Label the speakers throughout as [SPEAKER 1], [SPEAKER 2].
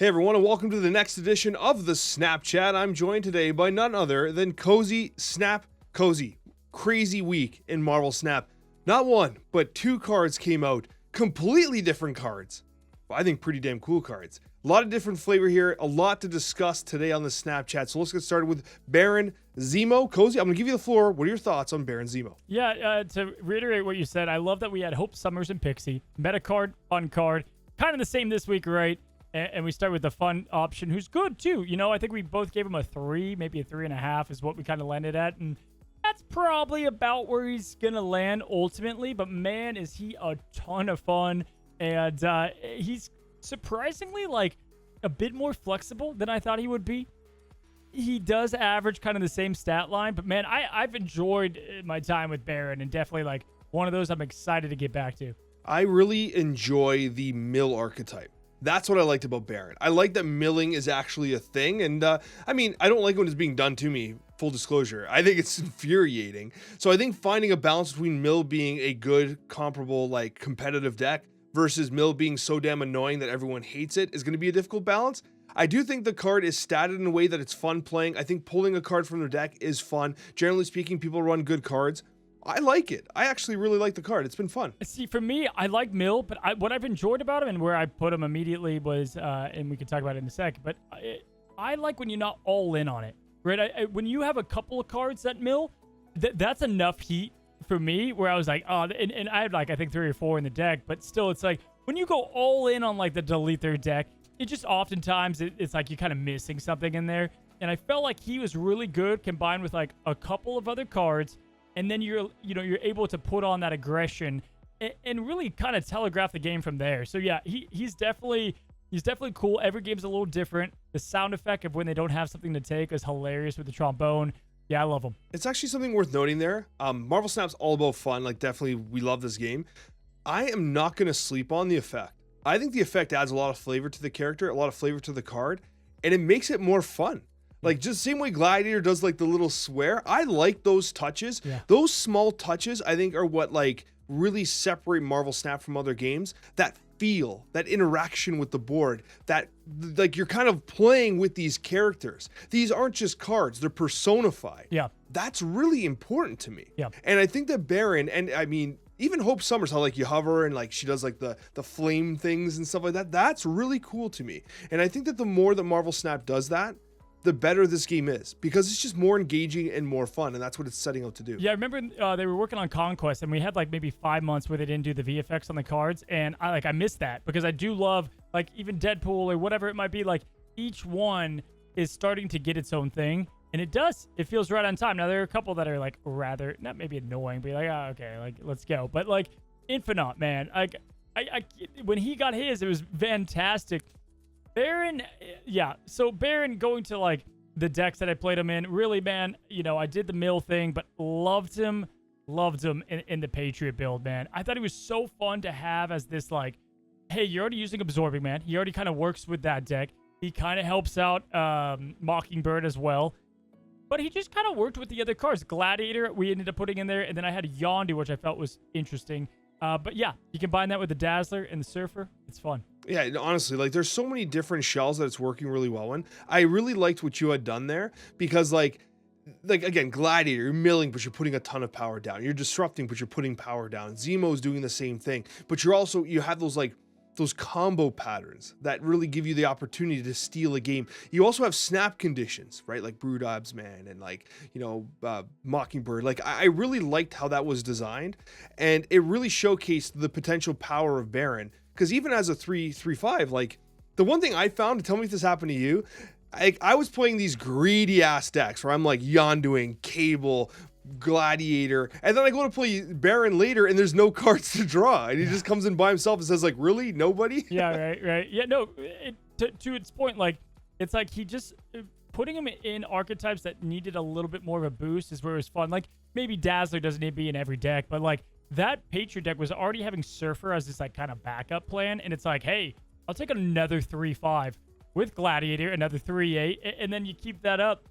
[SPEAKER 1] Hey everyone, and welcome to the next edition of the Snapchat. I'm joined today by none other than Cozy Snap Cozy. Crazy week in Marvel Snap. Not one, but two cards came out. Completely different cards. I think pretty damn cool cards. A lot of different flavor here, a lot to discuss today on the Snapchat. So let's get started with Baron Zemo. Cozy, I'm going to give you the floor. What are your thoughts on Baron Zemo?
[SPEAKER 2] Yeah, to reiterate what you said, I love that we had Hope Summers and Pixie. Meta card, fun card. Kind of the same this week, right? And we start with the fun option, who's good too. You know, I think we both gave him a 3, maybe a 3.5 is what we kind of landed at. And that's probably about where he's going to land ultimately. But man, is he a ton of fun. And he's surprisingly like a bit more flexible than I thought he would be. He does average kind of the same stat line. But man, I've enjoyed my time with Baron and definitely like one of those I'm excited to get back to.
[SPEAKER 1] I really enjoy the mill archetype. That's what I liked about Baron. I like that milling is actually a thing. And I mean, I don't like when it's being done to me, full disclosure. I think it's infuriating. So I think finding a balance between mill being a good, comparable, like competitive deck versus mill being so damn annoying that everyone hates it is going to be a difficult balance. I do think the card is statted in a way that it's fun playing. I think pulling a card from their deck is fun. Generally speaking, people run good cards. I like it. I actually really like the card. It's been fun.
[SPEAKER 2] See, for me, I like Mill, but what I've enjoyed about him and where I put him immediately was, and we can talk about it in a sec, but I like when you're not all in on it, right? When you have a couple of cards that Mill, that's enough heat for me where I was like, oh, and I had like, I think 3 or 4 in the deck, but still it's like, when you go all in on like the delete their deck, it just oftentimes it's like you're kind of missing something in there. And I felt like he was really good combined with like a couple of other cards. And then you're able to put on that aggression and really kind of telegraph the game from there. So yeah, he's definitely cool. Every game's a little different. The sound effect of when they don't have something to take is hilarious with the trombone. Yeah, I love him.
[SPEAKER 1] It's actually something worth noting there. Marvel Snap's all about fun. Like definitely we love this game. I am not going to sleep on the effect. I think the effect adds a lot of flavor to the character, a lot of flavor to the card, and it makes it more fun. Like just same way Gladiator does like the little swear. I like those touches. Yeah. Those small touches I think are what like really separate Marvel Snap from other games. That feel, that interaction with the board, that like you're kind of playing with these characters. These aren't just cards, they're personified.
[SPEAKER 2] Yeah.
[SPEAKER 1] That's really important to me.
[SPEAKER 2] Yeah.
[SPEAKER 1] And I think that Baron, and I mean, even Hope Summers, how like you hover and like she does like the flame things and stuff like that. That's really cool to me. And I think that the more that Marvel Snap does that, the better this game is because it's just more engaging and more fun, and that's what it's setting out to do.
[SPEAKER 2] Yeah, I remember they were working on Conquest, and we had like maybe 5 months where they didn't do the VFX on the cards, and I missed that because I do love like even Deadpool or whatever it might be. Like each one is starting to get its own thing, and it does. It feels right on time. Now there are a couple that are like rather not maybe annoying, but like okay, like let's go. But like Infinite, man, like I when he got his, it was fantastic. Baron, yeah. So Baron going to like the decks that I played him in, really, man, you know, I did the mill thing, but loved him in the Patriot build, man. I thought he was so fun to have as this like, hey, you're already using Absorbing Man. He already kind of works with that deck. He kind of helps out Mockingbird as well. But he just kind of worked with the other cards. Gladiator, we ended up putting in there, and then I had Yondu, which I felt was interesting. But yeah, you combine that with the Dazzler and the Surfer, it's fun.
[SPEAKER 1] Yeah, honestly, like there's so many different shells that it's working really well in. I really liked what you had done there because like again, Gladiator, you're milling, but you're putting a ton of power down. You're disrupting, but you're putting power down. Zemo's doing the same thing, but you have those like those combo patterns that really give you the opportunity to steal a game. You also have snap conditions, right? Like Broodabs, man, and like, you know, Mockingbird. Like I really liked how that was designed, and it really showcased the potential power of Baron. Because even as a 3/3/5, like the one thing I found, to tell me if this happened to you, I was playing these greedy ass decks where I'm like Yonduing, Cable, Gladiator, and then I go to play Baron later and there's no cards to draw, and he just comes in by himself and says like, really, nobody?
[SPEAKER 2] Yeah, right. Yeah, no, to its point, like it's like he just putting him in archetypes that needed a little bit more of a boost is where it was fun. Like maybe Dazzler doesn't need to be in every deck, but like that Patriot deck was already having Surfer as this like kind of backup plan, and it's like, hey, I'll take another 3/5 with Gladiator, another 3/8, and then you keep that up.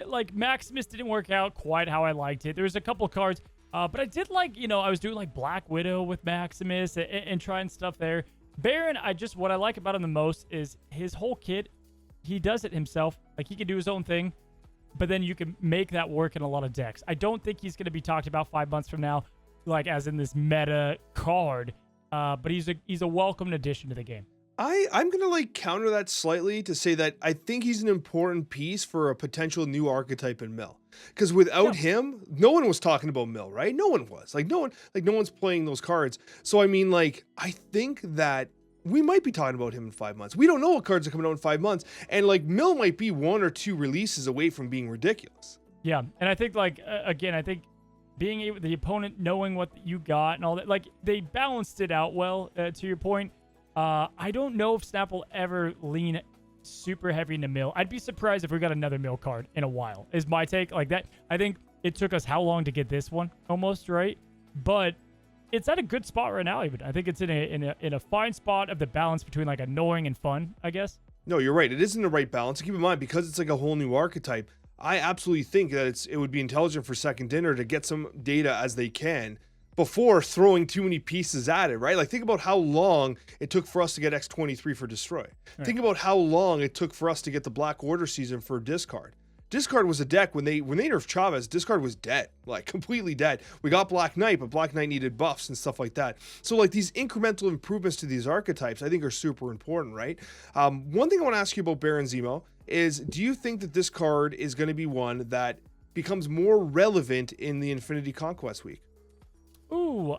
[SPEAKER 2] Like Maximus didn't work out quite how I liked it. There was a couple cards, but I did like, you know, I was doing like Black Widow with Maximus and trying stuff there. Baron, what I like about him the most is his whole kit. He does it himself. Like, he can do his own thing, but then you can make that work in a lot of decks. I don't think he's going to be talked about 5 months from now, like as in this meta card. But he's a welcomed addition to the game.
[SPEAKER 1] I'm gonna like counter that slightly to say that I think he's an important piece for a potential new archetype in Mill. Because without him, no one was talking about Mill, right? No one was. No one's playing those cards. So I mean, like, I think that we might be talking about him in 5 months. We don't know what cards are coming out in 5 months. And like Mill might be 1 or 2 releases away from being ridiculous.
[SPEAKER 2] Yeah. And I think like, again, I think being able, the opponent knowing what you got and all that, like they balanced it out well, to your point. I don't know if Snap will ever lean super heavy into Mill. I'd be surprised if we got another Mill card in a while, is my take. Like that, I think it took us how long to get this one almost, right? But it's at a good spot right now, even. I think it's in a fine spot of the balance between like annoying and fun, I guess.
[SPEAKER 1] No, you're right. It is in the right balance. Keep in mind, because it's like a whole new archetype, I absolutely think that it would be intelligent for Second Dinner to get some data as they can before throwing too many pieces at it, right? Like, think about how long it took for us to get X-23 for Destroy. Right. Think about how long it took for us to get the Black Order season for Discard. Discard was a deck, when they nerfed Chavez, Discard was dead, like completely dead. We got Black Knight, but Black Knight needed buffs and stuff like that. So like these incremental improvements to these archetypes, I think are super important, right? One thing I want to ask you about Baron Zemo is, do you think that this card is going to be one that becomes more relevant in the Infinity Conquest week?
[SPEAKER 2] Ooh,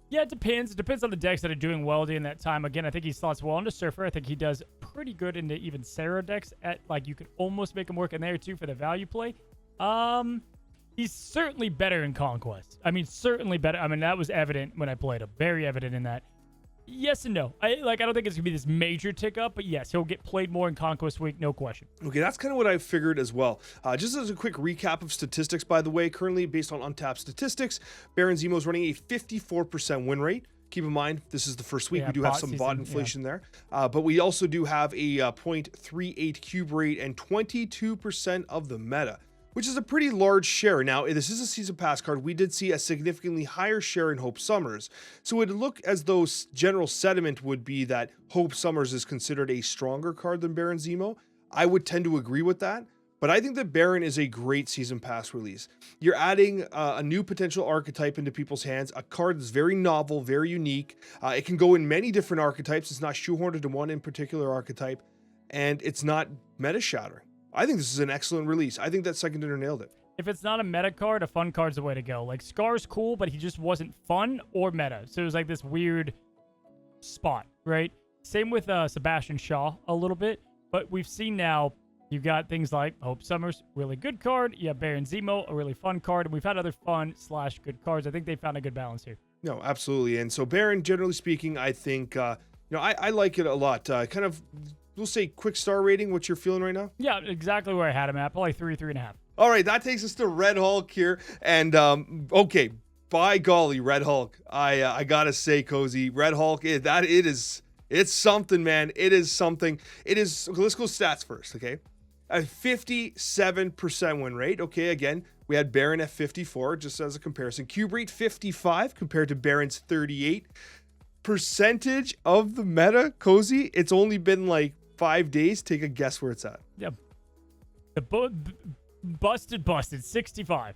[SPEAKER 2] yeah, it depends. It depends on the decks that are doing well during that time. Again, I think he slots well into Surfer. I think he does pretty good into even Sarah decks. At like, you could almost make him work in there too for the value play. He's certainly better in Conquest. I mean, certainly better. I mean, that was evident when I played him. Very evident in that. Yes and no. I don't think it's gonna be this major tick up, but yes, he'll get played more in Conquest Week, no question.
[SPEAKER 1] Okay, that's kind of what I figured as well. Just as a quick recap of statistics, by the way, currently based on Untapped statistics, Baron Zemo is running a 54% win rate. Keep in mind, this is the first week.
[SPEAKER 2] Yeah,
[SPEAKER 1] we do have some bot inflation there. But we also do have a 0.38 cube rate and 22% of the meta, which is a pretty large share. Now, this is a season pass card. We did see a significantly higher share in Hope Summers. So it would look as though general sentiment would be that Hope Summers is considered a stronger card than Baron Zemo. I would tend to agree with that, but I think that Baron is a great season pass release. You're adding a new potential archetype into people's hands, a card that's very novel, very unique. It can go in many different archetypes. It's not shoehorned into one in particular archetype, and it's not meta shattering. I think this is an excellent release. I think that Second Dinner nailed it.
[SPEAKER 2] If it's not a meta card, a fun card's the way to go. Like, Scar's cool, but he just wasn't fun or meta. So it was like this weird spot, right? Same with Sebastian Shaw a little bit. But we've seen now, you've got things like Hope Summers, really good card. You have Baron Zemo, a really fun card. And we've had other fun/good cards. I think they found a good balance here.
[SPEAKER 1] No, absolutely. And so Baron, generally speaking, I think, I like it a lot. Kind of... We'll say quick star rating. What's your feeling right now?
[SPEAKER 2] Yeah, exactly where I had him at. Probably 3.5.
[SPEAKER 1] All right, that takes us to Red Hulk here. And okay, by golly, Red Hulk. I gotta say, Cozy, Red Hulk. It's something, man. It is something. It is. Let's go stats first, okay? A 57% win rate. Okay, again, we had Baron at 54, just as a comparison. Cube rate 55 compared to Baron's 38. Percentage of the meta, Cozy. It's only been like 5 days. Take a guess where it's at.
[SPEAKER 2] Yeah. The busted 65.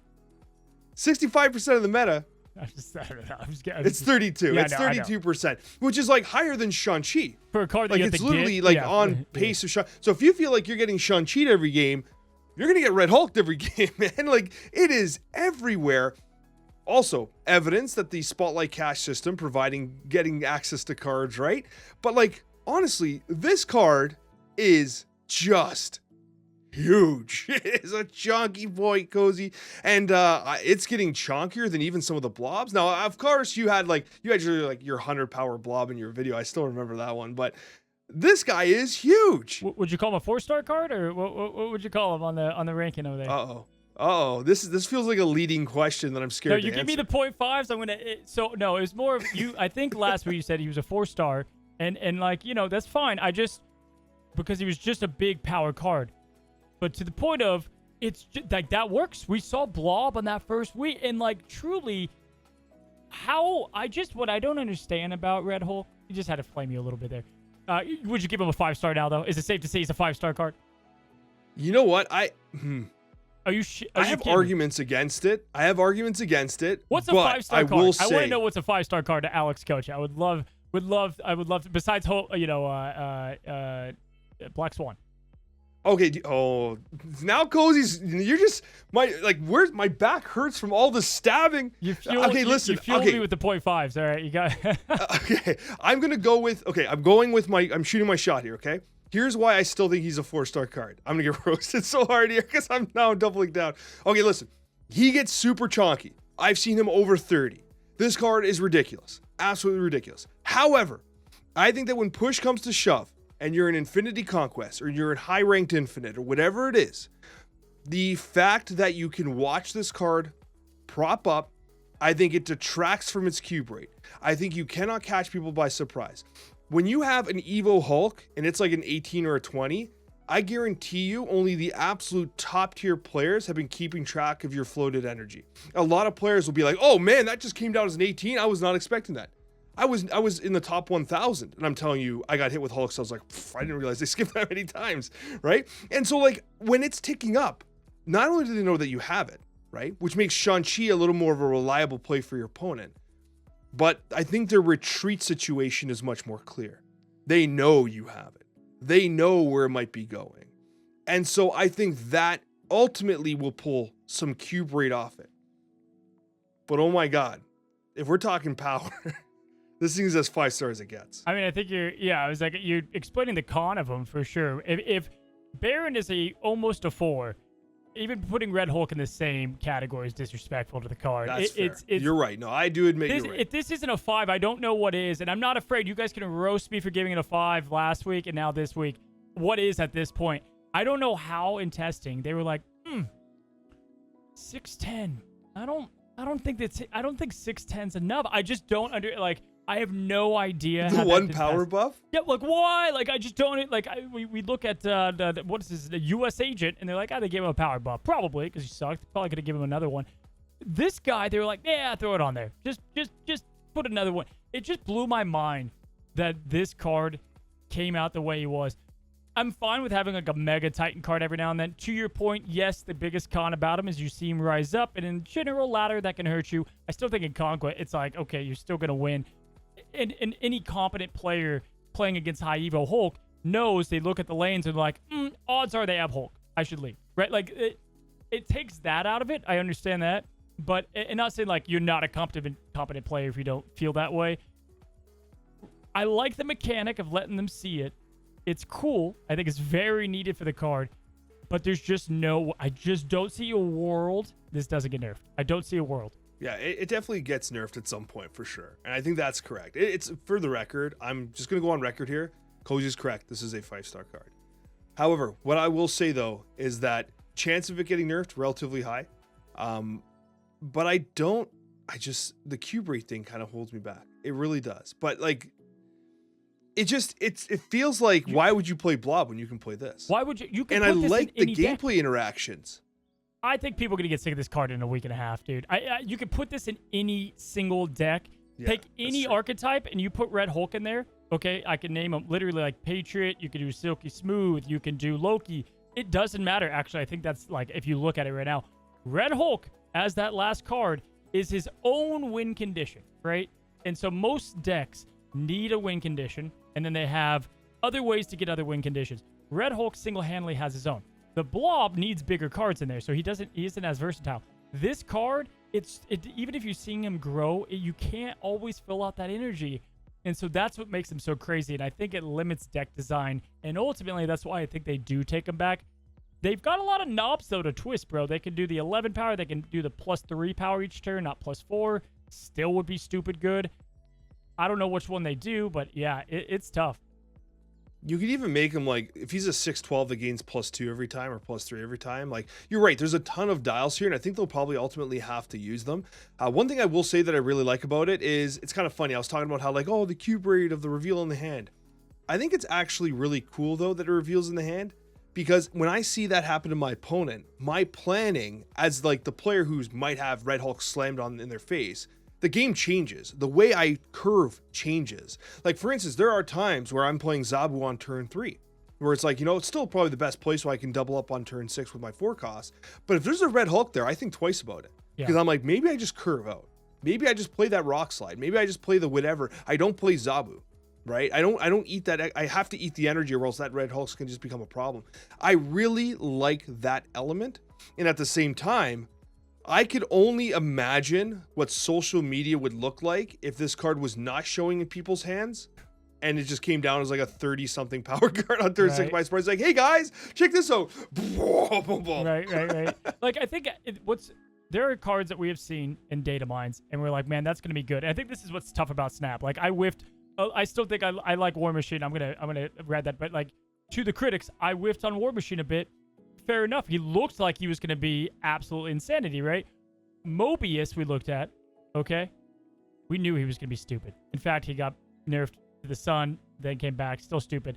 [SPEAKER 1] 65% of the meta. It's 32.
[SPEAKER 2] Yeah,
[SPEAKER 1] it's 32%, which is like higher than Shang-Chi.
[SPEAKER 2] For a card
[SPEAKER 1] like, it's literally like on pace of Shang. So if you feel like you're getting Shang-Chi every game, you're gonna get Red Hulk every game, man. Like, it is everywhere. Also, evidence that the Spotlight Cash system getting access to cards, right? But like, honestly, this card is just huge. It's a chunky boy, Cozy, and it's getting chunkier than even some of the blobs. Now, of course, you had your 100 power blob in your video. I still remember that one, but this guy is huge.
[SPEAKER 2] Would you call him a 4-star card, or what would you call him on the ranking over there?
[SPEAKER 1] Oh, this feels like a leading question that I'm scared to answer.
[SPEAKER 2] No, you give me the 0.5s, I'm gonna. No, it was more of you. I think last week you said he was a 4-star, and like, that's fine. Because he was just a big power card, but to the point of it's just, like, that works. We saw Blob on that first week, and like, truly, what I don't understand about Red Hulk You just had to flame you a little bit there. Would you give him a 5-star now, though? Is it safe to say he's a 5-star card?
[SPEAKER 1] You know what? I have arguments against it.
[SPEAKER 2] What's a 5-star card? I want to
[SPEAKER 1] say,
[SPEAKER 2] know what's a 5-star card to Alex Coccia. I would love to, besides, Black Swan.
[SPEAKER 1] Okay. Oh, now Cozy's. You're just where's my back hurts from all the stabbing.
[SPEAKER 2] Listen. You fueled me with the 0.5s. All right, you got.
[SPEAKER 1] Okay, I'm shooting my shot here. Okay. Here's why I still think he's a 4-star card. I'm gonna get roasted so hard here because I'm now doubling down. Okay, listen. He gets super chonky. I've seen him over 30. This card is ridiculous. Absolutely ridiculous. However, I think that when push comes to shove, and you're in Infinity Conquest, or you're in High Ranked Infinite, or whatever it is, the fact that you can watch this card prop up, I think it detracts from its cube rate. I think you cannot catch people by surprise. When you have an Evo Hulk, and it's like an 18 or a 20, I guarantee you only the absolute top tier players have been keeping track of your floated energy. A lot of players will be like, oh man, that just came down as an 18. I was not expecting that. I was in the top 1,000, and I'm telling you, I got hit with Hulk, so I was like, I didn't realize they skipped that many times, right? And so, when it's ticking up, not only do they know that you have it, right, which makes Shang-Chi a little more of a reliable play for your opponent, but I think their retreat situation is much more clear. They know you have it. They know where it might be going. And so I think that ultimately will pull some cube rate off it. But oh my God, if we're talking power... This thing's as 5 stars it gets.
[SPEAKER 2] I mean, I think you're explaining the con of them for sure. If Baron is almost a 4, even putting Red Hulk in the same category is disrespectful to the card.
[SPEAKER 1] That's fair. You're right. No, I do admit you're right.
[SPEAKER 2] If this isn't a 5, I don't know what is, and I'm not afraid. You guys can roast me for giving it a 5 last week and now this week. What is at this point? I don't know how in testing they were like, 610. I don't think 610's enough. I just don't I have no idea.
[SPEAKER 1] The one power buff?
[SPEAKER 2] Yeah, why? I just don't. We look at what is this? The U.S. agent, and they're like, they gave him a power buff, probably because he sucked. Probably could have given him another one. This guy, they were like, yeah, throw it on there. Just put another one. It just blew my mind that this card came out the way he was. I'm fine with having a Mega Titan card every now and then. To your point, yes, the biggest con about him is you see him rise up, and in general ladder that can hurt you. I still think in Conquest, it's like, okay, you're still gonna win. And any competent player playing against High Evo Hulk knows they look at the lanes and they're like, odds are they have Hulk. I should leave. Right? It takes that out of it. I understand that. But, and not saying you're not a competent player if you don't feel that way. I like the mechanic of letting them see it. It's cool. I think it's very needed for the card. But there's just I just don't see a world this doesn't get nerfed. I don't see a world.
[SPEAKER 1] Yeah, it definitely gets nerfed at some point for sure. And I think that's correct. It's for the record. I'm just going to go on record here. Cozy's correct. This is a 5-star card. However, what I will say though is that chance of it getting nerfed relatively high. But the cube rate thing kind of holds me back. It really does. But it feels like, why would you play Blob when you can play this?
[SPEAKER 2] Why would you? You can.
[SPEAKER 1] And I like the gameplay
[SPEAKER 2] deck.
[SPEAKER 1] Interactions.
[SPEAKER 2] I think people are going to get sick of this card in a week and a half, dude. You could put this in any single deck. Yeah, take any archetype and you put Red Hulk in there. Okay, I can name them literally Patriot. You can do Silky Smooth. You can do Loki. It doesn't matter. Actually, I think that's if you look at it right now, Red Hulk as that last card is his own win condition, right? And so most decks need a win condition, and then they have other ways to get other win conditions. Red Hulk single-handedly has his own. The Blob needs bigger cards in there, so he isn't as versatile. This card, even if you're seeing him grow, you can't always fill out that energy. And so that's what makes him so crazy. And I think it limits deck design. And ultimately, that's why I think they do take him back. They've got a lot of knobs, though, to twist, bro. They can do the 11 power. They can do the +3 power each turn, not +4. Still would be stupid good. I don't know which one they do, but yeah, it's tough.
[SPEAKER 1] You could even make him if he's a 6'12" that gains +2 every time or +3 every time. You're right. There's a ton of dials here, and I think they'll probably ultimately have to use them. One thing I will say that I really like about it is it's kind of funny. I was talking about how the cube rate of the reveal in the hand. I think it's actually really cool though that it reveals in the hand, because when I see that happen to my opponent, my planning as the player who might have Red Hulk slammed on in their face, the game changes. The way I curve changes. Like, for instance, there are times where I'm playing Zabu on turn 3, where it's like, it's still probably the best play so I can double up on turn 6 with my 4 costs. But if there's a Red Hulk there, I think twice about it. Because I'm like, maybe I just curve out. Maybe I just play that Rock Slide. Maybe I just play the whatever. I don't play Zabu, right? I don't eat that. I have to eat the energy or else that Red Hulk can just become a problem. I really like that element. And at the same time, I could only imagine what social media would look like if this card was not showing in people's hands and it just came down as like a 30-something power card on turn 6 by Sprite. It's like, hey guys, check this out.
[SPEAKER 2] Right. Like, I think there are cards that we have seen in data mines and we're like, man, that's going to be good. And I think this is what's tough about Snap. Like, I whiffed. I still think I like War Machine. I'm gonna grab that. But like, to the critics, I whiffed on War Machine a bit. Fair enough. He looked like he was going to be absolute insanity, right? Mobius we looked at, okay? We knew he was going to be stupid. In fact, he got nerfed to the sun, then came back, still stupid.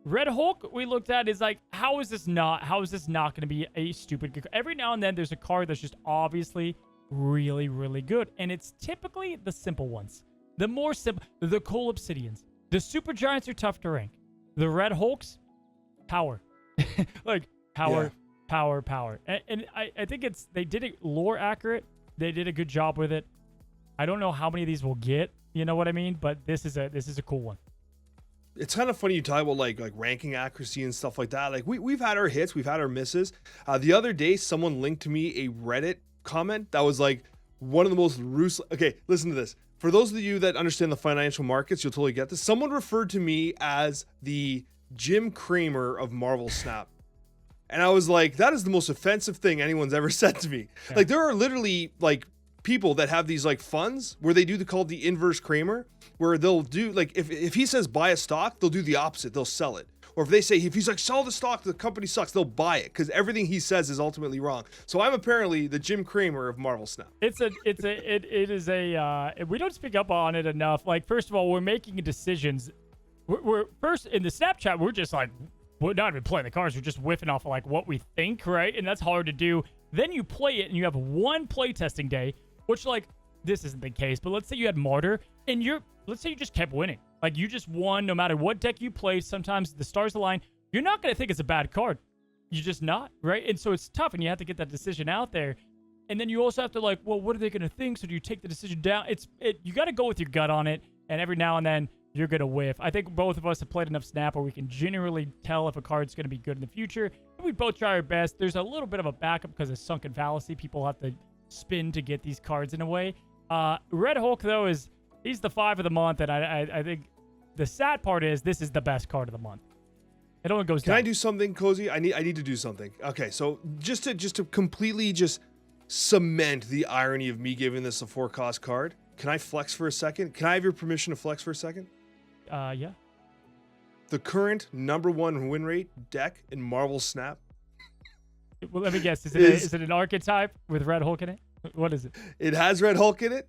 [SPEAKER 2] Red Hulk we looked at is like, how is this not going to be a stupid? Every now and then there's a card that's just obviously really, really good. And it's typically the simple ones. The more simple, the Coal Obsidians. The Super Giants are tough to rank. The Red Hulks, power. Like, power. And I think they did it lore accurate. They did a good job with it. I don't know how many of these we'll get, you know what I mean? But this is a cool one.
[SPEAKER 1] It's kind of funny you talk about like ranking accuracy and stuff like that. Like we've had our hits, we've had our misses. The other day, someone linked to me a Reddit comment that was like one of the most ruthless. Okay, listen to this. For those of you that understand the financial markets, you'll totally get this. Someone referred to me as the Jim Cramer of Marvel Snap. And I was like, that is the most offensive thing anyone's ever said to me. Yeah. Like, there are literally like people that have these like funds where they do called the inverse Kramer, where they'll do like, if he says buy a stock, they'll do the opposite. They'll sell it. Or if they say, if he's like, sell the stock, the company sucks, they'll buy it because everything he says is ultimately wrong. So I'm apparently the Jim Cramer of Marvel Snap.
[SPEAKER 2] It is a, we don't speak up on it enough. Like, first of all, we're making decisions. We're first in the Snapchat, we're just like, we're not even playing the cards. We're just whiffing off of like what we think, right? And that's hard to do. Then you play it and you have one play testing day, which like, this isn't the case, but let's say you had Martyr and let's say you just kept winning. Like, you just won no matter what deck you play. Sometimes the stars align. You're not going to think it's a bad card. You're just not, right? And so it's tough and you have to get that decision out there. And then you also have to like, well, what are they going to think? So do you take the decision down? You got to go with your gut on it. And every now and then you're going to whiff. I think both of us have played enough Snap where we can generally tell if a card's going to be good in the future. And we both try our best. There's a little bit of a backup because of Sunken Fallacy. People have to spin to get these cards in a way. Red Hulk, though, he's the 5 of the month. And I think the sad part is this is the best card of the month. It only goes down.
[SPEAKER 1] Can I do something, Cozy? I need to do something. Okay, so just to completely just cement the irony of me giving this a 4-cost card, can I flex for a second? Can I have your permission to flex for a second?
[SPEAKER 2] Yeah.
[SPEAKER 1] The current #1 win rate deck in Marvel Snap.
[SPEAKER 2] Well, let me guess. Is it an archetype with Red Hulk in it? What is it?
[SPEAKER 1] It has Red Hulk in it.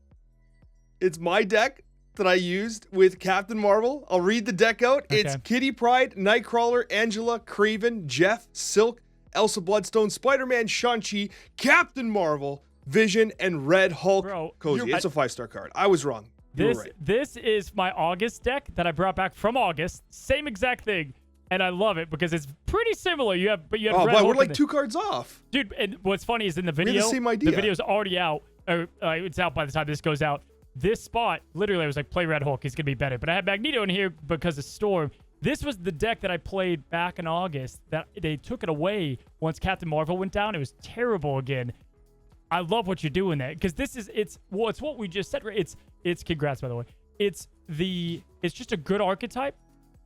[SPEAKER 1] It's my deck that I used with Captain Marvel. I'll read the deck out. Okay. It's Kitty Pryde, Nightcrawler, Angela, Kraven, Jeff, Silk, Elsa Bloodstone, Spider-Man, Shang-Chi, Captain Marvel, Vision, and Red Hulk.
[SPEAKER 2] Bro,
[SPEAKER 1] Cozy. It's a 5-star card. I was wrong. You were right.
[SPEAKER 2] This is my August deck that I brought back from August. Same exact thing. And I love it because it's pretty similar. You have Red Hulk.
[SPEAKER 1] We're like 2 cards off.
[SPEAKER 2] Dude, and what's funny is in the video,
[SPEAKER 1] we have the same idea.
[SPEAKER 2] The video's already out. Or, it's out by the time this goes out. This spot, literally, I was like, play Red Hulk. He's going to be better. But I had Magneto in here because of Storm. This was the deck that I played back in August that they took it away once Captain Marvel went down. It was terrible again. I love what you're doing there because it's what we just said. It's congrats, by the way. It's just a good archetype.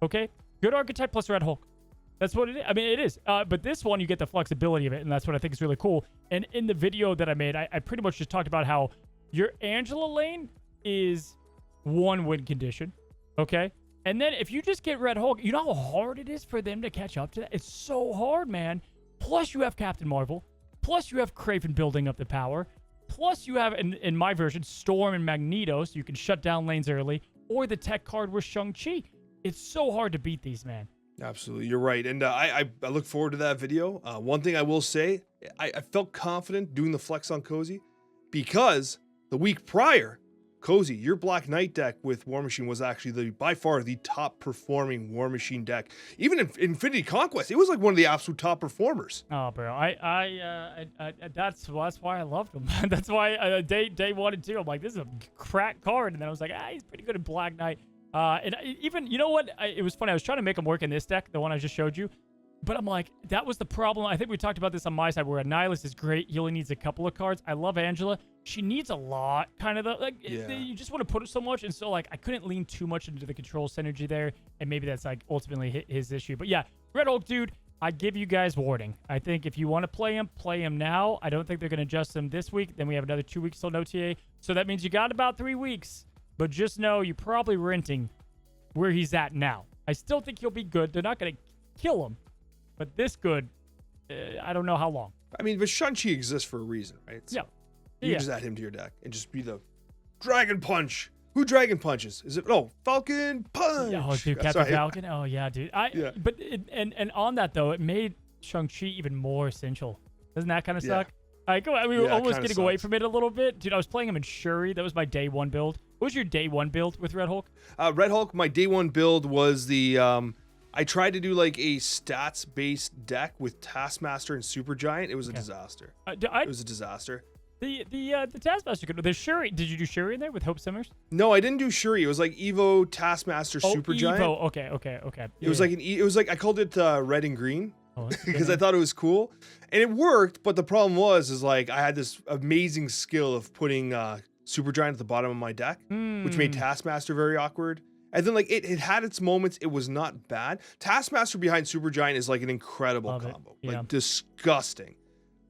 [SPEAKER 2] Okay. Good archetype plus Red Hulk. That's what it is. I mean, it is. But this one, you get the flexibility of it. And that's what I think is really cool. And in the video that I made, I pretty much just talked about how your Angela lane is 1 win condition. Okay. And then if you just get Red Hulk, you know how hard it is for them to catch up to that? It's so hard, man. Plus you have Captain Marvel. Plus you have Kraven building up the power. Plus you have, in my version, Storm and Magneto, so you can shut down lanes early. Or the tech card with Shang-Chi. It's so hard to beat these, man.
[SPEAKER 1] Absolutely. You're right. And I look forward to that video. One thing I will say, I felt confident doing the flex on Cozy because The week prior, Cozy, your Black Knight deck with War Machine was actually by far the top performing War Machine deck. Even in Infinity Conquest, it was like one of the absolute top performers.
[SPEAKER 2] Oh, bro, that's why I loved him. That's why day 1 and 2, I'm like, this is a crack card, and then I was like, he's pretty good at Black Knight. Even, you know what? It was funny. I was trying to make him work in this deck, the one I just showed you. But I'm like, that was the problem. I think we talked about this on my side, where Annihilus is great. He only needs a couple of cards. I love Angela. She needs a lot, kind of. You just want to put it so much. And so, like, I couldn't lean too much into the control synergy there. And maybe that's, like, ultimately his issue. But, yeah, Red Hulk, dude, I give you guys warning. I think if you want to play him now. I don't think they're going to adjust him this week. Then we have another 2 weeks till no TA. So that means you got about 3 weeks. But just know you're probably renting where he's at now. I still think he'll be good. They're not going to kill him. But this good, I don't know how long.
[SPEAKER 1] I mean, but Shang-Chi exists for a reason, right? So you just add him to your deck and just be the Dragon Punch. Who Dragon Punches? Is it? Oh, Falcon Punch.
[SPEAKER 2] Oh, dude, Captain Falcon. Oh, yeah, dude. But and on that though, it made Shang-Chi even more essential. Doesn't that kind of suck? Like, we were almost getting away from it a little bit, dude. I was playing him in Shuri. That was my day 1 build. What was your day 1 build with Red Hulk?
[SPEAKER 1] Red Hulk. My day 1 build was the I tried to do like a stats-based deck with Taskmaster and Supergiant. It was a disaster. It was a disaster.
[SPEAKER 2] The Taskmaster could. The Shuri. Did you do Shuri in there with Hope Summers?
[SPEAKER 1] No, I didn't do Shuri. It was like Evo, Taskmaster, Supergiant.
[SPEAKER 2] Evo. Okay.
[SPEAKER 1] It was like it was like I called it red and green because I thought it was cool, and it worked. But the problem was like I had this amazing skill of putting Supergiant at the bottom of my deck, which made Taskmaster very awkward. And then, like, it had its moments. It was not bad. Taskmaster behind Supergiant is, like, an incredible combo. Like, disgusting.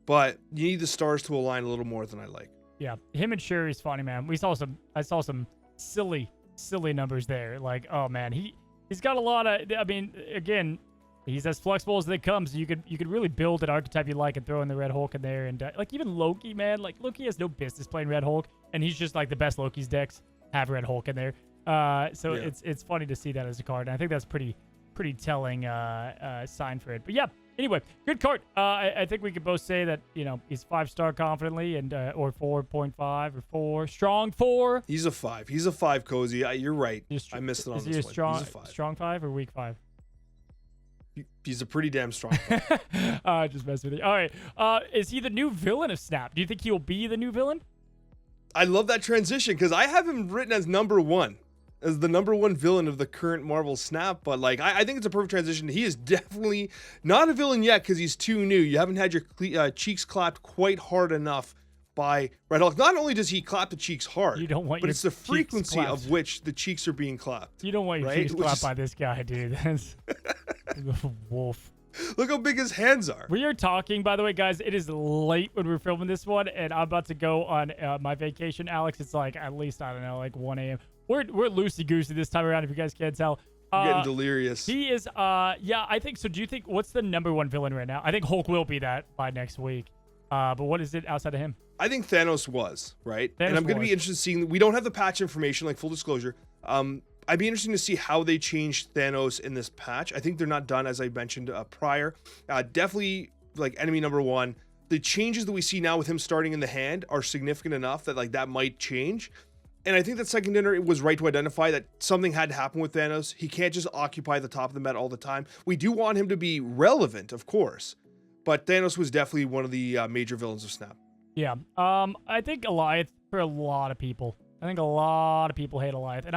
[SPEAKER 1] But you need the stars to align a little more than I like.
[SPEAKER 2] Yeah. Him and Sherry's funny, man. I saw some silly numbers there. Like, oh, man. He's got a lot of, I mean, again, he's as flexible as they come. So you could really build an archetype you like and throw in the Red Hulk in there. And, like, even Loki, man. Like, Loki has no business playing Red Hulk. And he's just, like, the best Loki's decks have Red Hulk in there. It's funny to see that as a card, and I think that's pretty telling sign for it. But yeah, anyway, good card. I think we could both say that he's 5-star confidently, and or 4.5 or 4 strong 4.
[SPEAKER 1] He's a 5. He's a 5, Cozy. You're right. I missed it on
[SPEAKER 2] this one.
[SPEAKER 1] He's a 5.
[SPEAKER 2] Strong 5 or weak 5?
[SPEAKER 1] He's a pretty damn strong 5.
[SPEAKER 2] Just mess with you. All right. Is he the new villain of Snap? Do you think he'll be the new villain?
[SPEAKER 1] I love that transition because I have him written as number 1. As the number 1 villain of the current Marvel Snap, but like I think it's a perfect transition. He is definitely not a villain yet because he's too new. You haven't had your cheeks clapped quite hard enough by Red Hulk. Not only does he clap the cheeks hard, but it's the frequency of which the cheeks are being clapped.
[SPEAKER 2] You don't want your cheeks clapped by this guy, dude. That's wolf.
[SPEAKER 1] Look how big his hands are.
[SPEAKER 2] We are talking, by the way, guys. It is late when we're filming this one, and I'm about to go on my vacation. Alex, it's like at least, I don't know, like 1 a.m. We're loosey-goosey this time around, if you guys can't tell.
[SPEAKER 1] I'm getting delirious.
[SPEAKER 2] He is, yeah, I think so. Do you think, what's the number 1 villain right now? I think Hulk will be that by next week. But what is it outside of him?
[SPEAKER 1] I think Thanos was, right? And I'm going to be interested in seeing, we don't have the patch information, like full disclosure. I'd be interested to see how they changed Thanos in this patch. I think they're not done, as I mentioned prior. Definitely, like, enemy number 1. The changes that we see now with him starting in the hand are significant enough that, like, that might change. And I think that Second Dinner was right to identify that something had to happen with Thanos. He can't just occupy the top of the meta all the time. We do want him to be relevant, of course. But Thanos was definitely one of the major villains of Snap.
[SPEAKER 2] Yeah. I think Alliance, for a lot of people. I think a lot of people hate Alliance. And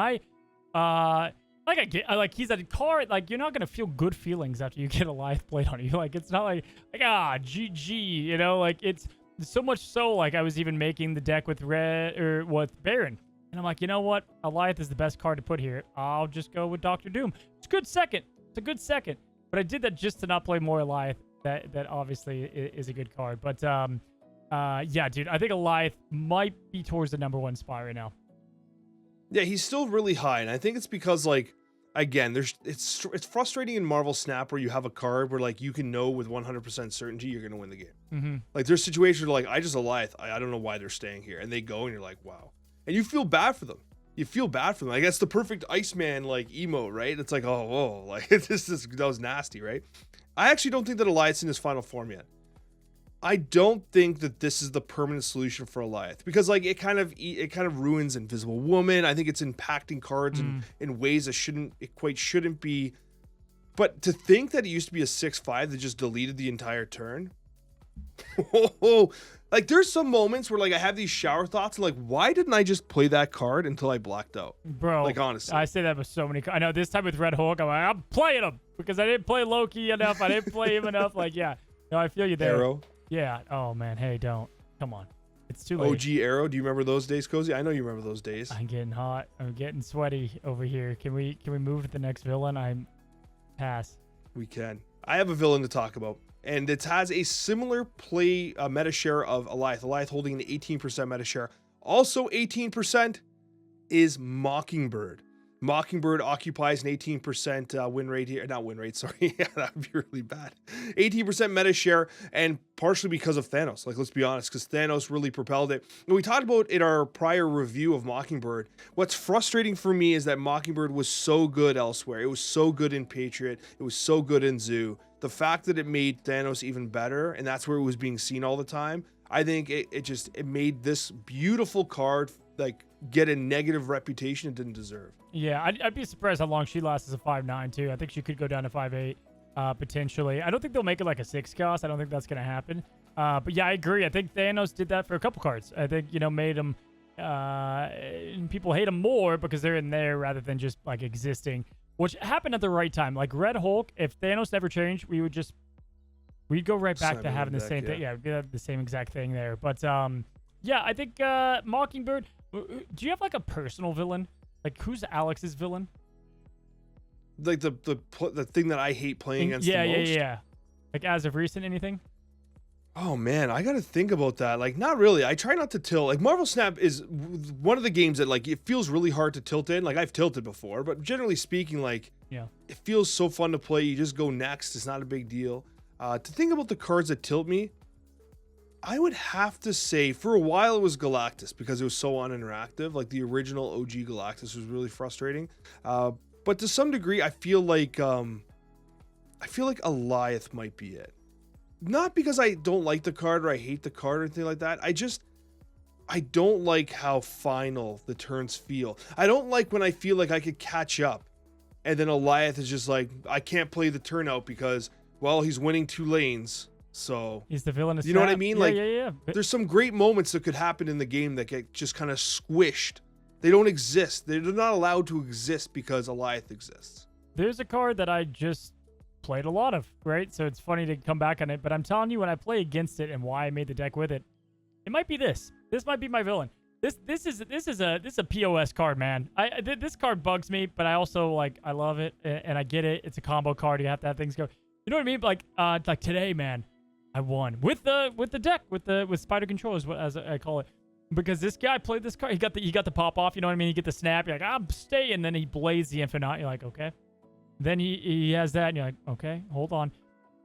[SPEAKER 2] like he's a card, like you're not going to feel good feelings after you get Alliance played on you. Like, it's not like GG, like it's so much so, like I was even making the deck with Baron. And I'm like, you know what? Alliance is the best card to put here. I'll just go with Dr. Doom. It's a good second. But I did that just to not play more Alliance. That obviously is a good card. But yeah, dude, I think Alliance might be towards the number 1 spot right now.
[SPEAKER 1] Yeah, he's still really high. And I think it's because, like, again, it's frustrating in Marvel Snap where you have a card where, like, you can know with 100% certainty you're going to win the game.
[SPEAKER 2] Mm-hmm.
[SPEAKER 1] Like, there's situations where, like, I just Alliance. I don't know why they're staying here. And they go and you're like, wow. And you feel bad for them. Like, that's the perfect Iceman, like, emote, right? It's like, oh, like, that was nasty, right? I actually don't think that Alliance in his final form yet. I don't think that this is the permanent solution for Alioth, because like it kind of ruins Invisible Woman. I think it's impacting cards in ways that shouldn't be. But to think that it used to be a 6/5 that just deleted the entire turn. Like there's some moments where like I have these shower thoughts and like, why didn't I just play that card until I blacked out?
[SPEAKER 2] Bro,
[SPEAKER 1] like honestly,
[SPEAKER 2] I say that with so many. I know this time with Red Hulk, I'm playing him because I didn't play Loki enough. I didn't play him enough. Like, yeah, no, I feel you there.
[SPEAKER 1] Arrow.
[SPEAKER 2] Yeah. Oh man. Hey, don't. Come on. It's too late.
[SPEAKER 1] OG Arrow. Do you remember those days, Cozy? I know you remember those days.
[SPEAKER 2] I'm getting hot. I'm getting sweaty over here. Can we move to the next villain? I'm pass.
[SPEAKER 1] We can. I have a villain to talk about, and it has a similar play meta share of Alioth. Alioth holding an 18% meta share. Also 18% is Mockingbird. Mockingbird occupies an 18% win rate here. Not win rate, sorry. Yeah, that would be really bad. 18% meta share, and partially because of Thanos. Like, let's be honest, because Thanos really propelled it. And we talked about in our prior review of Mockingbird. What's frustrating for me is that Mockingbird was so good elsewhere. It was so good in Patriot. It was so good in Zoo. The fact that it made Thanos even better, and that's where it was being seen all the time, I think it made this beautiful card like get a negative reputation it didn't deserve.
[SPEAKER 2] Yeah, I'd be surprised how long she lasts as a 5/9 too. I think she could go down to 5/8 potentially. I don't think they'll make it like a 6 cost. I don't think that's gonna happen. But yeah, I agree. I think Thanos did that for a couple cards. I think made them people hate them more because they're in there rather than just like existing, which happened at the right time. Like Red Hulk, if Thanos never changed, we'd go right back to having the same thing. Yeah, we'd have the same exact thing there. But yeah, I think Mockingbird. Do you have like a personal villain? Like, who's Alex's villain?
[SPEAKER 1] Like the thing that I hate playing against the most?
[SPEAKER 2] Yeah. Like, as of recent, anything?
[SPEAKER 1] Oh, man, I got to think about that. Like, not really. I try not to tilt. Like, Marvel Snap is one of the games that, like, it feels really hard to tilt in. Like, I've tilted before, but generally speaking, like,
[SPEAKER 2] yeah,
[SPEAKER 1] it feels so fun to play. You just go next. It's not a big deal. To think about the cards that tilt me, I would have to say for a while it was Galactus because it was so uninteractive. Like the original OG Galactus was really frustrating. But to some degree, I feel like Alioth might be it. Not because I don't like the card or I hate the card or anything like that. I don't like how final the turns feel. I don't like when I feel like I could catch up and then Alioth is just like, I can't play the turn out because, well, he's winning 2 lanes. So
[SPEAKER 2] he's the villain of Snap.
[SPEAKER 1] You know what I mean?
[SPEAKER 2] Yeah.
[SPEAKER 1] There's some great moments that could happen in the game that get just kind of squished. They don't exist. They're not allowed to exist because Alioth exists.
[SPEAKER 2] There's a card that I just played a lot of, right? So it's funny to come back on it, but I'm telling you when I play against it and why I made the deck with it, it might be this. This might be my villain. This is a POS card, man. This card bugs me, but I also I love it and I get it. It's a combo card. You have to have things go. You know what I mean? Like today, man. I won with the deck with spider control as I call it, because this guy played this card. He got the pop off. You know what I mean? You get the snap. You're like, I'm staying. Then he blades the infinite. You're like, okay. Then he has that, and you're like, okay, hold on.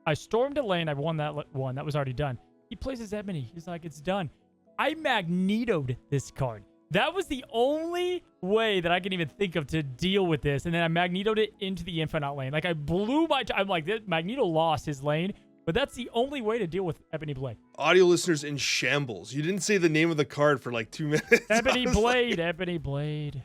[SPEAKER 2] I stormed a lane. I won that one. That was already done. He plays his Ebony. He's like, it's done. I magnetoed this card. That was the only way that I can even think of to deal with this, and then I magnetoed it into the infinite lane. Like I blew my. I'm like, Magneto lost his lane. But that's the only way to deal with Ebony Blade.
[SPEAKER 1] Audio listeners in shambles. You didn't say the name of the card for like 2 minutes.
[SPEAKER 2] Ebony Blade, Ebony Blade.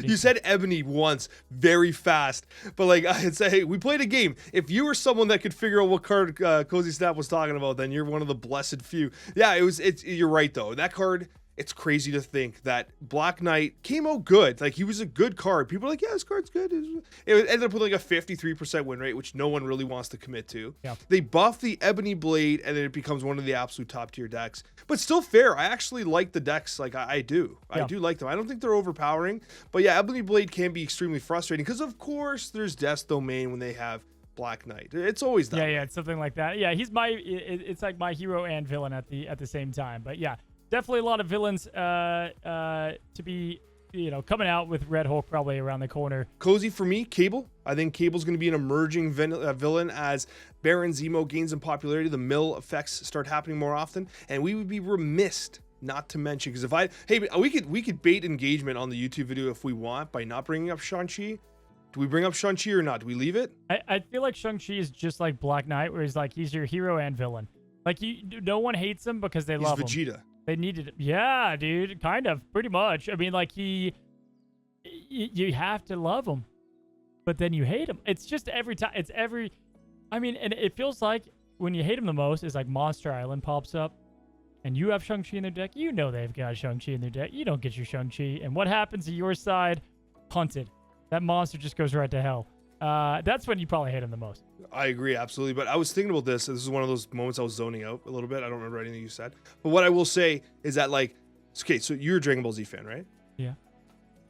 [SPEAKER 1] You said Ebony once very fast, but like I'd say, hey, we played a game. If you were someone that could figure out what card Cozy Snap was talking about, then you're one of the blessed few. Yeah, you're right though. That card, it's crazy to think that Black Knight came out good. Like he was a good card. People are like, yeah, this card's good. It ended up with like a 53% win rate, which no one really wants to commit to.
[SPEAKER 2] Yeah.
[SPEAKER 1] They buff the Ebony Blade and then it becomes one of the absolute top tier decks. But still fair. I actually like the decks. Like I do. Yeah. I do like them. I don't think they're overpowering. But yeah, Ebony Blade can be extremely frustrating because of course there's Death Domain when they have Black Knight. It's always that.
[SPEAKER 2] Yeah, it's something like that. Yeah, he's it's like my hero and villain at the same time. But yeah. Definitely a lot of villains to be, coming out with Red Hulk probably around the corner.
[SPEAKER 1] Cozy for me, Cable. I think Cable's going to be an emerging villain as Baron Zemo gains in popularity. The mill effects start happening more often, and we would be remiss not to mention because we could bait engagement on the YouTube video if we want by not bringing up Shang-Chi. Do we bring up Shang-Chi or not? Do we leave it?
[SPEAKER 2] I feel like Shang-Chi is just like Black Knight, where he's your hero and villain. Like no one hates him because they love him.
[SPEAKER 1] He's Vegeta.
[SPEAKER 2] They needed it. Yeah, dude, kind of, pretty much. I mean, like you have to love him, but then you hate him. It's just every time. I mean, and it feels like when you hate him the most is like Monster Island pops up, and you have Shang-Chi in their deck. You know they've got Shang-Chi in their deck. You don't get your Shang-Chi, and what happens to your side? Punted. That monster just goes right to hell. That's when you probably hate him the most.
[SPEAKER 1] I agree, absolutely. But I was thinking about this. This is one of those moments I was zoning out a little bit. I don't remember anything you said. But what I will say is that, like, okay, so you're a Dragon Ball Z fan, right?
[SPEAKER 2] Yeah.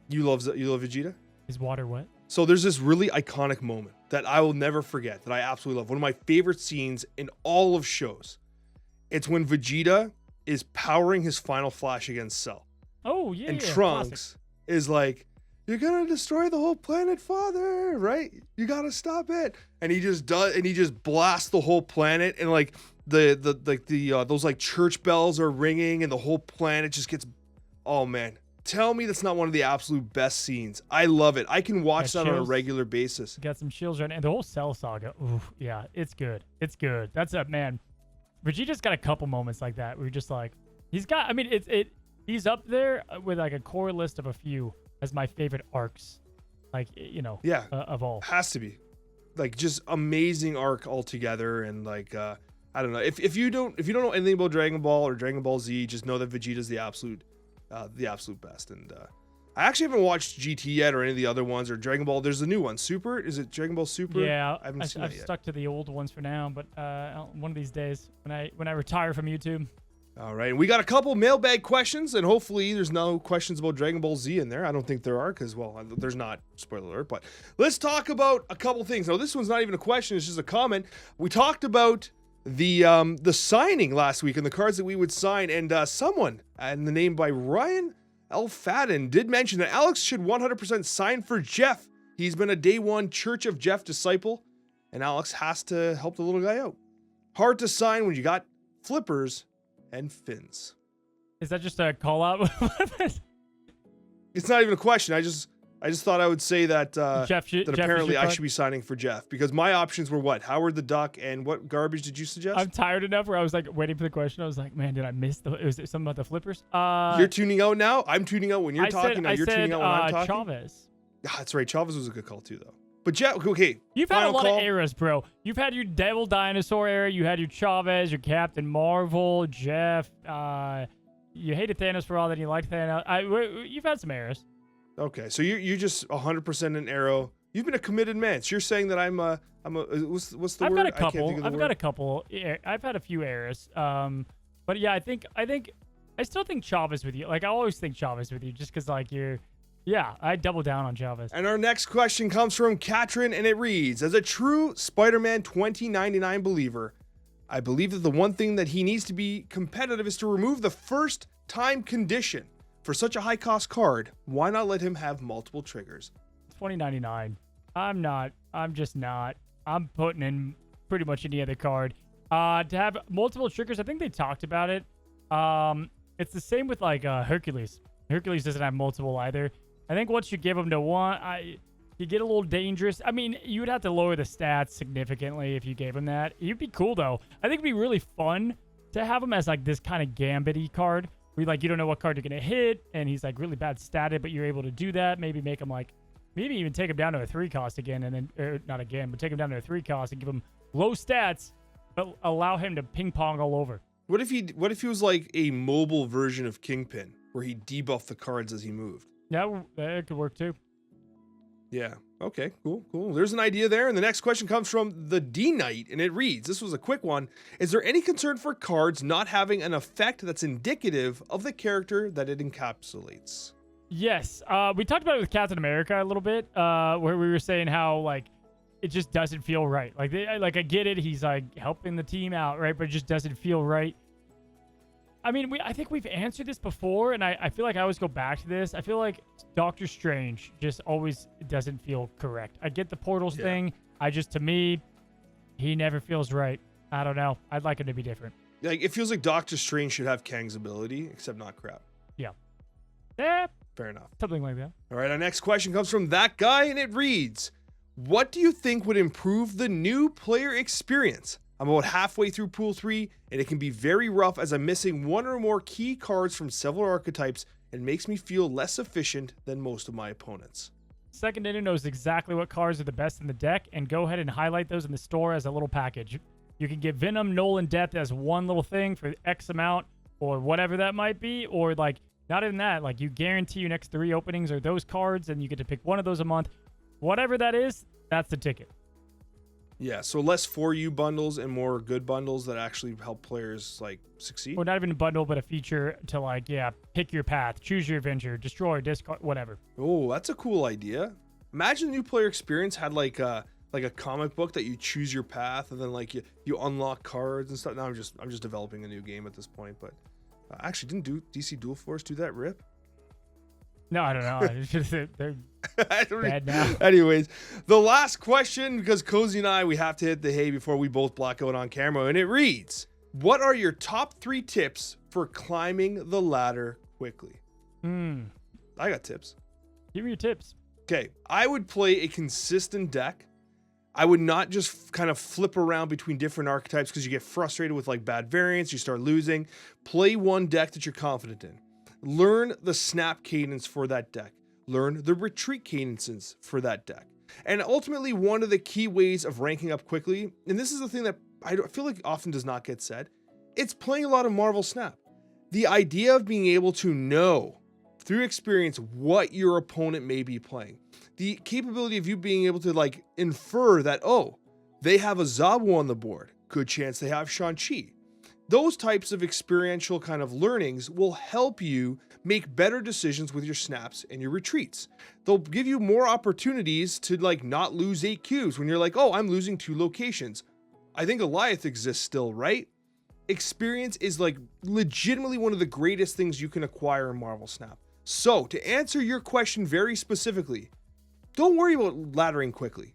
[SPEAKER 1] You love Vegeta?
[SPEAKER 2] Is water wet?
[SPEAKER 1] So there's this really iconic moment that I will never forget, that I absolutely love. One of my favorite scenes in all of shows. It's when Vegeta is powering his final flash against Cell.
[SPEAKER 2] Oh, yeah.
[SPEAKER 1] And Trunks
[SPEAKER 2] classic.
[SPEAKER 1] is like, "You're gonna destroy the whole planet, father, right? You gotta stop it." And he just does, and he just blasts the whole planet, and like those like church bells are ringing, and the whole planet just gets. Oh man, tell me that's not one of the absolute best scenes. I love it. I can watch that on a regular basis.
[SPEAKER 2] Got some chills right now. And the whole Cell saga. Ooh, yeah, it's good. It's good. That's a man. Vegeta's got a couple moments like that where you're just like, he's got. I mean, he's up there with like a core list of a few as my favorite arcs, like, you know,
[SPEAKER 1] yeah,
[SPEAKER 2] of all.
[SPEAKER 1] Has to be, like, just amazing arc altogether. And like, I don't know, if you don't know anything about Dragon Ball or Dragon Ball Z, just know that Vegeta's the absolute best. And I actually haven't watched GT yet or any of the other ones or Dragon Ball. There's a new one, Super. Is it Dragon Ball Super?
[SPEAKER 2] Yeah,
[SPEAKER 1] I haven't seen that
[SPEAKER 2] I've
[SPEAKER 1] yet.
[SPEAKER 2] stuck to the old ones for now, but one of these days when I retire from YouTube.
[SPEAKER 1] All right, and we got a couple mailbag questions, and hopefully there's no questions about Dragon Ball Z in there. I don't think there are, because, well, there's not, spoiler alert, but let's talk about a couple things. Now, this one's not even a question, it's just a comment. We talked about the signing last week and the cards that we would sign, and someone, and the name by Ryan L. Fadden, did mention that Alex should 100% sign for Jeff. He's been a day one Church of Jeff disciple, and Alex has to help the little guy out. Hard to sign when you got flippers and fins.
[SPEAKER 2] Is that just a call out?
[SPEAKER 1] It's not even a question. I just thought I would say that
[SPEAKER 2] Jeff
[SPEAKER 1] apparently I should be signing for Jeff, because my options were what? Howard the Duck, and what garbage did you suggest?
[SPEAKER 2] I'm tired enough where I was like waiting for the question. I was like, man, did I miss was it something about the flippers?
[SPEAKER 1] You're tuning out now? I'm tuning out when you're talking. Now you're tuning out when I'm talking.
[SPEAKER 2] Chavez.
[SPEAKER 1] Ah, that's right. Chavez was a good call too, though. But Jeff, okay.
[SPEAKER 2] You've had a lot of eras, bro. You've had your Devil Dinosaur era. You had your Chavez, your Captain Marvel, Jeff. You hated Thanos for all that. You liked Thanos. You've had some eras.
[SPEAKER 1] Okay, so you're just 100% an Arrow. You've been a committed man. So you're saying that I'm a what's the word?
[SPEAKER 2] I've got a couple. I've got a couple. I've had a few eras. But yeah, I still think Chavez with you. Like, I always think Chavez with you, just because like you're. Yeah, I double down on Chavez.
[SPEAKER 1] And our next question comes from Katrin, and it reads, as a true Spider-Man 2099 believer, I believe that the one thing that he needs to be competitive is to remove the first time condition. For such a high cost card, why not let him have multiple triggers?
[SPEAKER 2] 2099. I'm just not. I'm putting in pretty much any other card. To have multiple triggers, I think they talked about it. It's the same with like Hercules. Hercules doesn't have multiple either. I think once you give him to one, you get a little dangerous. I mean, you would have to lower the stats significantly if you gave him that. He'd be cool, though. I think it'd be really fun to have him as, like, this kind of Gambit-y card. Where, like, you don't know what card you're going to hit, and he's, like, really bad statted, but you're able to do that. Maybe make him, like, maybe even take him down to a 3 cost again, and then, not again, but take him down to a 3 cost and give him low stats, but allow him to ping-pong all over.
[SPEAKER 1] What if he was, like, a mobile version of Kingpin, where he debuffed the cards as he moved?
[SPEAKER 2] Yeah, that could work too.
[SPEAKER 1] Yeah. Okay, cool. There's an idea there. And the next question comes from the D-Knight, and it reads, this was a quick one. Is there any concern for cards not having an effect that's indicative of the character that it encapsulates?
[SPEAKER 2] Yes. We talked about it with Captain America a little bit, where we were saying how, like, it just doesn't feel right. Like, I get it. He's, like, helping the team out, right? But it just doesn't feel right. I mean, I think we've answered this before, and I feel like I always go back to this. I feel like Doctor Strange just always doesn't feel correct. I get the portals thing. To me, he never feels right. I don't know. I'd like him to be different.
[SPEAKER 1] Like, it feels like Doctor Strange should have Kang's ability, except not crap.
[SPEAKER 2] Yeah.
[SPEAKER 1] Fair enough.
[SPEAKER 2] Something like that.
[SPEAKER 1] All right, our next question comes from that guy, and it reads, what do you think would improve the new player experience? I'm about halfway through Pool 3, and it can be very rough as I'm missing one or more key cards from several archetypes and makes me feel less efficient than most of my opponents.
[SPEAKER 2] Second Inner knows exactly what cards are the best in the deck, and go ahead and highlight those in the store as a little package. You can get Venom, Nolan, Death as one little thing for X amount, or whatever that might be, or like, not even that, like you guarantee your next 3 openings are those cards, and you get to pick one of those a month. Whatever that is, that's the ticket.
[SPEAKER 1] Yeah, so less for you bundles and more good bundles that actually help players like succeed.
[SPEAKER 2] Or not even a bundle, but a feature to like, yeah, pick your path, choose your adventure, destroy, discard, whatever.
[SPEAKER 1] Oh, that's a cool idea. Imagine new player experience had like a comic book that you choose your path and then like you unlock cards and stuff. Now I'm just developing a new game at this point, but actually didn't DC Dual Force do that rip?
[SPEAKER 2] No, I don't know. They're bad now.
[SPEAKER 1] Anyways, the last question, because Cozy and I, we have to hit the hay before we both black out on camera, and it reads, what are your top 3 tips for climbing the ladder quickly? I got tips.
[SPEAKER 2] Give me your tips.
[SPEAKER 1] Okay, I would play a consistent deck. I would not just kind of flip around between different archetypes because you get frustrated with like bad variants, you start losing. Play one deck that you're confident in. Learn the snap cadence for that deck. Learn the retreat cadences for that deck. And ultimately, one of the key ways of ranking up quickly, and this is the thing that I feel like often does not get said, it's playing a lot of Marvel Snap. The idea of being able to know through experience what your opponent may be playing. The capability of you being able to like infer that, oh, they have a Zabo on the board. Good chance they have Shang-Chi. Those types of experiential kind of learnings will help you make better decisions with your snaps and your retreats. They'll give you more opportunities to like not lose 8 cubes when you're like, oh, I'm losing 2 locations. I think Goliath exists still, right? Experience is like legitimately one of the greatest things you can acquire in Marvel Snap. So to answer your question very specifically, don't worry about laddering quickly.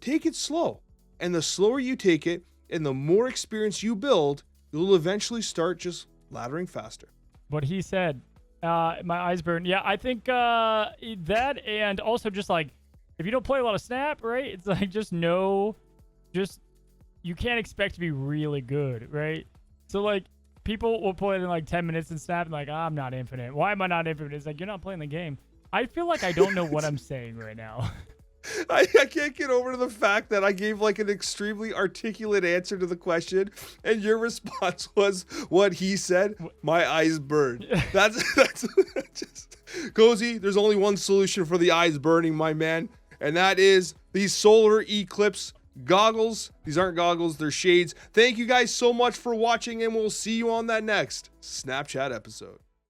[SPEAKER 1] Take it slow. And the slower you take it and the more experience you build, you'll eventually start just laddering faster.
[SPEAKER 2] What he said, my eyes burn. Yeah, I think that, and also just like, if you don't play a lot of Snap, right? It's like, you can't expect to be really good, right? So like, people will play it in like 10 minutes and Snap and like, I'm not infinite. Why am I not infinite? It's like, you're not playing the game. I feel like I don't know what I'm saying right now.
[SPEAKER 1] I can't get over to the fact that I gave like an extremely articulate answer to the question, and your response was what he said. My eyes burn. That's just Cozy. There's only one solution for the eyes burning, my man, and that is these solar eclipse goggles. These aren't goggles, they're shades. Thank you guys so much for watching, and we'll see you on that next Snapchat episode.